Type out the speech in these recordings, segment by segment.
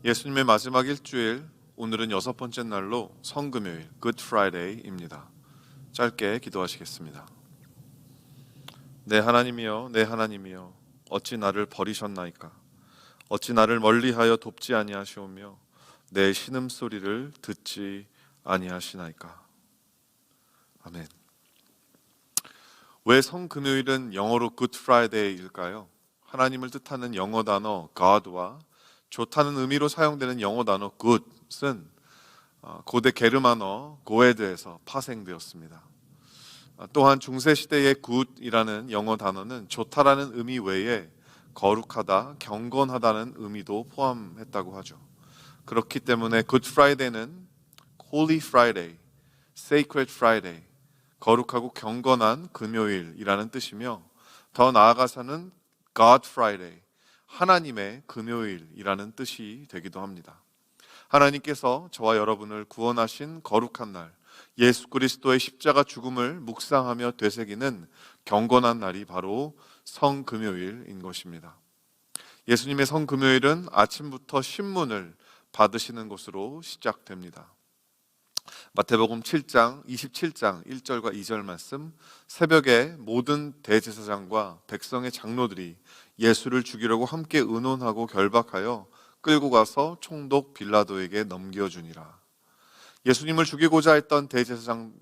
예수님의 마지막 일주일, 오늘은 6번째 날로 성금요일, Good Friday입니다. 짧게 기도하시겠습니다. 내 하나님이여, 내 하나님이여, 어찌 나를 버리셨나이까? 어찌 나를 멀리하여 돕지 아니하시오며 내 신음소리를 듣지 아니하시나이까? 아멘. 왜 성금요일은 영어로 Good Friday일까요? 하나님을 뜻하는 영어 단어 God와 좋다는 의미로 사용되는 영어 단어 good은 고대 게르만어 고에드에서 파생되었습니다. 또한 중세시대의 good이라는 영어 단어는 좋다라는 의미 외에 거룩하다, 경건하다는 의미도 포함했다고 하죠. 그렇기 때문에 Good Friday는 Holy Friday, Sacred Friday, 거룩하고 경건한 금요일이라는 뜻이며, 더 나아가서는 God Friday, 하나님의 금요일이라는 뜻이 되기도 합니다. 하나님께서 저와 여러분을 구원하신 거룩한 날, 예수 그리스도의 십자가 죽음을 묵상하며 되새기는 경건한 날이 바로 성금요일인 것입니다. 예수님의 성금요일은 아침부터 신문을 받으시는 것으로 시작됩니다. 마태복음 7장 27장 1절과 2절 말씀, 새벽에 모든 대제사장과 백성의 장로들이 예수를 죽이려고 함께 의논하고 결박하여 끌고 가서 총독 빌라도에게 넘겨주니라. 예수님을 죽이고자 했던 대제사장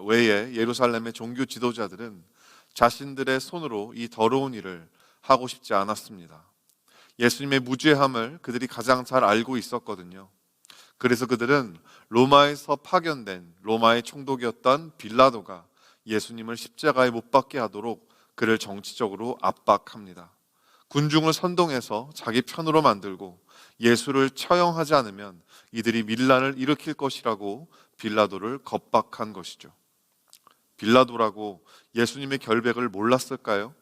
외에 예루살렘의 종교 지도자들은 자신들의 손으로 이 더러운 일을 하고 싶지 않았습니다. 예수님의 무죄함을 그들이 가장 잘 알고 있었거든요. 그래서 그들은 로마에서 파견된 로마의 총독이었던 빌라도가 예수님을 십자가에 못 박게 하도록 그를 정치적으로 압박합니다. 군중을 선동해서 자기 편으로 만들고 예수를 처형하지 않으면 이들이 밀란을 일으킬 것이라고 빌라도를 겁박한 것이죠. 빌라도라고 예수님의 결백을 몰랐을까요?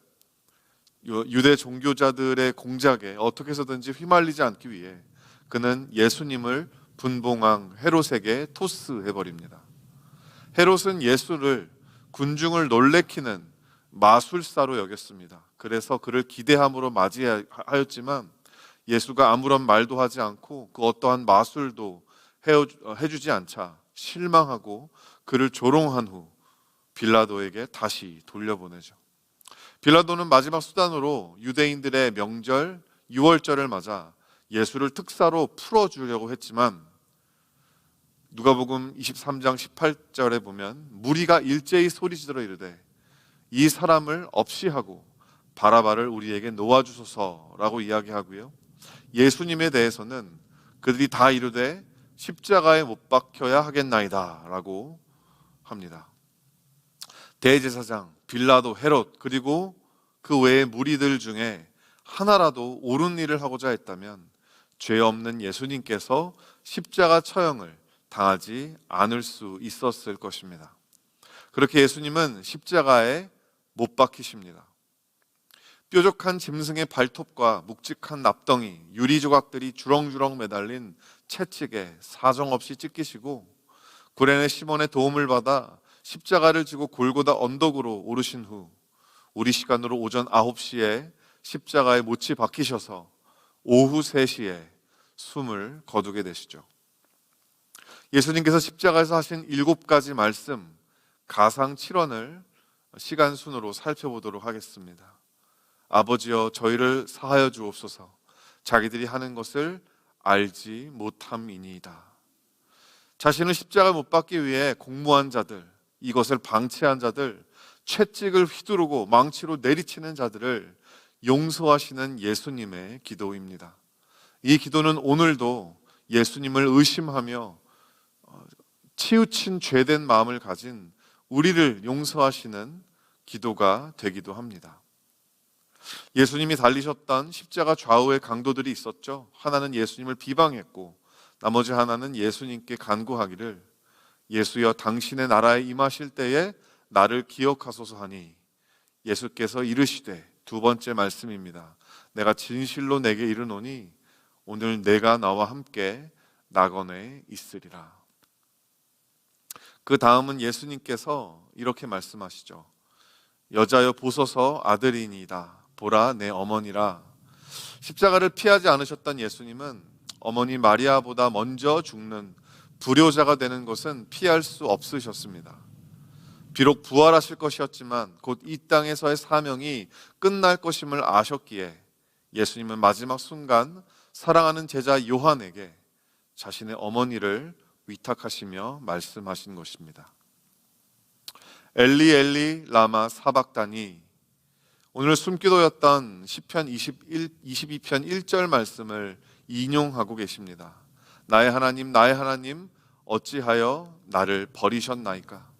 유대 종교자들의 공작에 어떻게 해서든지 휘말리지 않기 위해 그는 예수님을 분봉왕 헤롯에게 토스해버립니다. 헤롯은 예수를 군중을 놀래키는 마술사로 여겼습니다. 그래서 그를 기대함으로 맞이하였지만 예수가 아무런 말도 하지 않고 그 어떠한 마술도 해주지 않자 실망하고 그를 조롱한 후 빌라도에게 다시 돌려보내죠. 빌라도는 마지막 수단으로 유대인들의 명절 유월절을 맞아 예수를 특사로 풀어주려고 했지만, 누가복음 23장 18절에 보면 무리가 일제히 소리지르어 이르되 이 사람을 없이 하고 바라바를 우리에게 놓아주소서라고 이야기하고요, 예수님에 대해서는 그들이 다 이르되 십자가에 못 박혀야 하겠나이다 라고 합니다. 대제사장, 빌라도, 헤롯, 그리고 그 외의 무리들 중에 하나라도 옳은 일을 하고자 했다면 죄 없는 예수님께서 십자가 처형을 당하지 않을 수 있었을 것입니다. 그렇게 예수님은 십자가에 못 박히십니다. 뾰족한 짐승의 발톱과 묵직한 납덩이, 유리 조각들이 주렁주렁 매달린 채찍에 사정없이 찢기시고, 구레네 시몬의 도움을 받아 십자가를 지고 골고다 언덕으로 오르신 후 우리 시간으로 오전 9시에 십자가에 못이 박히셔서 오후 3시에 숨을 거두게 되시죠. 예수님께서 십자가에서 하신 7가지 말씀, 가상 7원을 시간 순으로 살펴보도록 하겠습니다. 아버지여 저희를 사하여 주옵소서. 자기들이 하는 것을 알지 못함이니이다. 자신을 십자가에 못 박기 위해 공모한 자들, 이것을 방치한 자들, 채찍을 휘두르고 망치로 내리치는 자들을 용서하시는 예수님의 기도입니다. 이 기도는 오늘도 예수님을 의심하며 치우친 죄된 마음을 가진 우리를 용서하시는 기도가 되기도 합니다. 예수님이 달리셨던 십자가 좌우의 강도들이 있었죠. 하나는 예수님을 비방했고 나머지 하나는 예수님께 간구하기를 예수여 당신의 나라에 임하실 때에 나를 기억하소서 하니, 예수께서 이르시되, 2번째 말씀입니다. 내가 진실로 내게 이르노니 오늘 내가 나와 함께 낙원에 있으리라. 그 다음은 예수님께서 이렇게 말씀하시죠. 여자여 보소서 아들이니이다. 보라 내 어머니라. 십자가를 피하지 않으셨던 예수님은 어머니 마리아보다 먼저 죽는 불효자가 되는 것은 피할 수 없으셨습니다. 비록 부활하실 것이었지만 곧 이 땅에서의 사명이 끝날 것임을 아셨기에 예수님은 마지막 순간 사랑하는 제자 요한에게 자신의 어머니를 위탁하시며 말씀하신 것입니다. 엘리 엘리 라마 사박다니. 오늘 숨기도였던 시편 22편 1절 말씀을 인용하고 계십니다. 나의 하나님 어찌하여 나를 버리셨나이까.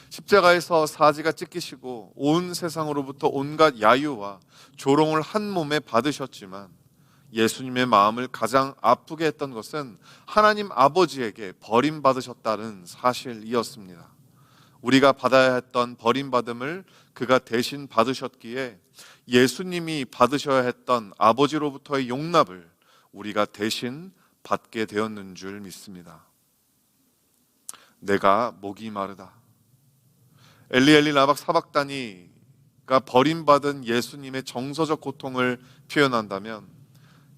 십자가에서 사지가 찢기시고 온 세상으로부터 온갖 야유와 조롱을 한 몸에 받으셨지만 예수님의 마음을 가장 아프게 했던 것은 하나님 아버지에게 버림받으셨다는 사실이었습니다. 우리가 받아야 했던 버림받음을 그가 대신 받으셨기에 예수님이 받으셔야 했던 아버지로부터의 용납을 우리가 대신 받게 되었는 줄 믿습니다. 내가 목이 마르다. 엘리 엘리 라박 사박다니가 버림받은 예수님의 정서적 고통을 표현한다면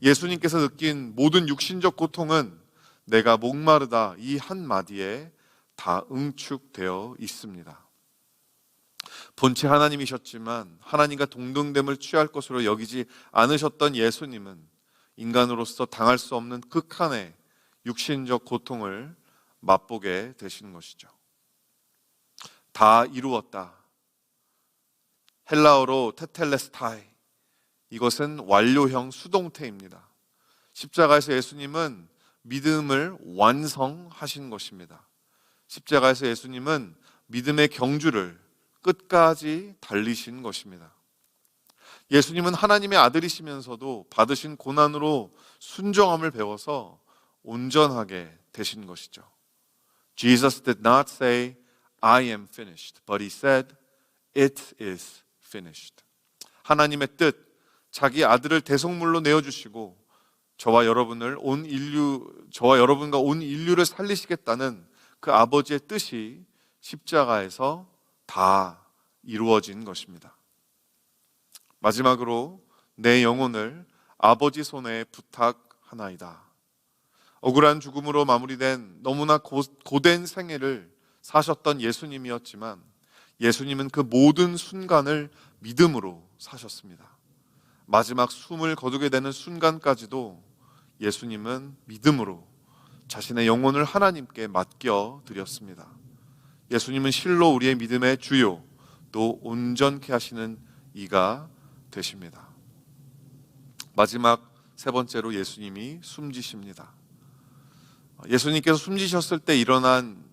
예수님께서 느낀 모든 육신적 고통은 내가 목마르다 이 한마디에 다 응축되어 있습니다. 본체 하나님이셨지만 하나님과 동등됨을 취할 것으로 여기지 않으셨던 예수님은 인간으로서 당할 수 없는 극한의 육신적 고통을 맛보게 되시는 것이죠. 다 이루었다. 헬라어로 테텔레스타이. 이것은 완료형 수동태입니다. 십자가에서 예수님은 믿음을 완성하신 것입니다. 십자가에서 예수님은 믿음의 경주를 끝까지 달리신 것입니다. 예수님은 하나님의 아들이시면서도 받으신 고난으로 순종함을 배워서 온전하게 되신 것이죠. Jesus did not say, I am finished, but he said, it is finished. 하나님의 뜻, 자기 아들을 대속물로 내어주시고 저와 여러분과 온 인류를 살리시겠다는 그 아버지의 뜻이 십자가에서 다 이루어진 것입니다. 마지막으로 내 영혼을 아버지 손에 부탁하나이다. 억울한 죽음으로 마무리된 너무나 고된 생애를 사셨던 예수님이었지만 예수님은 그 모든 순간을 믿음으로 사셨습니다. 마지막 숨을 거두게 되는 순간까지도 예수님은 믿음으로 자신의 영혼을 하나님께 맡겨 드렸습니다. 예수님은 실로 우리의 믿음의 주요 또 온전케 하시는 이가 되십니다. 마지막 세 번째로 예수님이 숨지십니다. 예수님께서 숨지셨을 때 일어난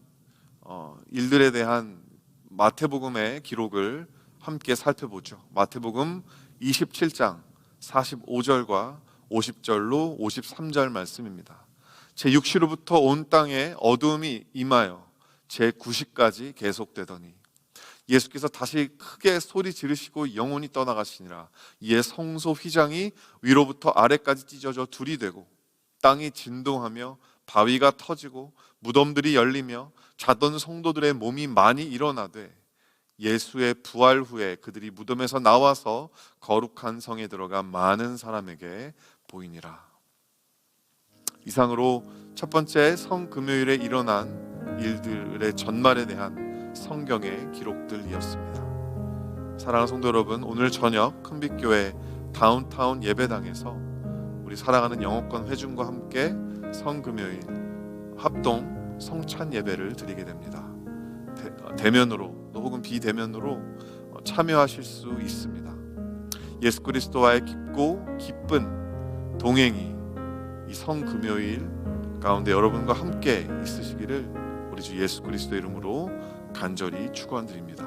일들에 대한 마태복음의 기록을 함께 살펴보죠. 마태복음 27장 45절과 50절로 53절 말씀입니다. 제6시로부터 온 땅에 어두움이 임하여 제9시까지 계속되더니 예수께서 다시 크게 소리 지르시고 영혼이 떠나가시니라. 이에 성소 휘장이 위로부터 아래까지 찢어져 둘이 되고 땅이 진동하며 바위가 터지고 무덤들이 열리며 자던 성도들의 몸이 많이 일어나되 예수의 부활 후에 그들이 무덤에서 나와서 거룩한 성에 들어가 많은 사람에게 보이니라. 이상으로 첫 번째 성금요일에 일어난 일들의 전말에 대한 성경의 기록들이었습니다. 사랑하는 성도 여러분, 오늘 저녁 큰빛교회 다운타운 예배당에서 우리 사랑하는 영어권 회중과 함께 성금요일 합동 성찬 예배를 드리게 됩니다. 대면으로 또 혹은 비대면으로 참여하실 수 있습니다. 예수 그리스도와의 깊고 기쁜 동행이 이 성금요일 가운데 여러분과 함께 있으시기를 우리 주 예수 그리스도 이름으로 간절히 축원드립니다.